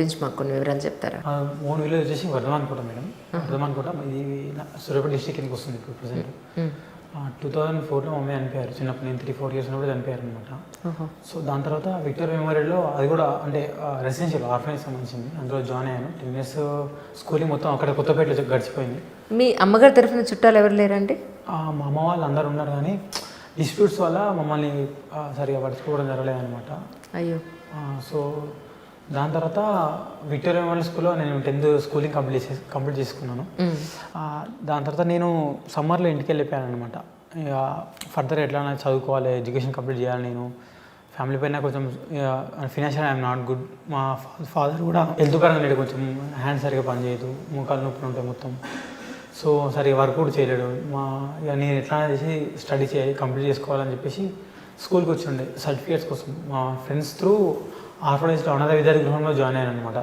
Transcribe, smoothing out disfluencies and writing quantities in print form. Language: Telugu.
గురించి మాకు కొన్ని వివరాలు చెప్తారా? ఓన్ విలేజ్ వచ్చేసి వర్ధమాన్కోట మేడం. వర్ధమాన్కోట ఇది సూర్యాపేట డిస్ట్రిక్ట్ కిందకి వస్తుంది ఇప్పుడు ప్రజెంట్. 2004లో మమ్మీ చనిపోయారు. చిన్నప్పుడు నేను 3-4 years ఉన్నప్పుడు చనిపోయారు అనమాట. సో దాని తర్వాత విక్టోరియా మెమోరియల్లో అది కూడా అంటే రెసిడెన్షియల్ ఆర్ఫనేజ్ సంబంధించింది. అందులో జాయిన్ అయ్యాను. 10 years స్కూలింగ్ మొత్తం అక్కడ కొత్తపేటలో గడిచిపోయింది. మీ అమ్మగారి తరఫున చుట్టాలు ఎవరు లేరండి? మా అమ్మ వాళ్ళు అందరు ఉన్నారు కానీ డిస్ప్యూట్స్ వల్ల మమ్మల్ని సరిగా పడుచుకోవడం జరగలేదన్నమాట. అయ్యో. సో దాని తర్వాత విక్టోరియా మెమోరియల్ స్కూల్లో నేను 10th స్కూలింగ్ కంప్లీట్ చేసుకున్నాను. దాని తర్వాత నేను సమ్మర్లో ఇంటికి వెళ్ళిపోయాను అనమాట. ఇక ఫర్దర్ ఎట్లా చదువుకోవాలి, ఎడ్యుకేషన్ కంప్లీట్ చేయాలి. నేను ఫ్యామిలీ పైన కొంచెం ఫినాన్షియల్ ఐఎమ్ నాట్ గుడ్. మా ఫాదర్ కూడా హెల్త్ పరంగా లేడు, కొంచెం హ్యాండ్ సరిగా పనిచేయదు, మోకాలు నొప్పులు ఉంటాయి మొత్తం. సో సరిగా వర్క్ కూడా చేయలేడు. ఇక నేను ఎట్లా చేసి స్టడీ చేయాలి, కంప్లీట్ చేసుకోవాలని చెప్పేసి స్కూల్కి వచ్చి ఉండే సర్టిఫికేట్స్ కోసం మా ఫ్రెండ్స్ త్రూ ఆర్ఫనైజ్లో అనాథ విద్యార్థి గృహంలో జాయిన్ అయ్యాను అనమాట.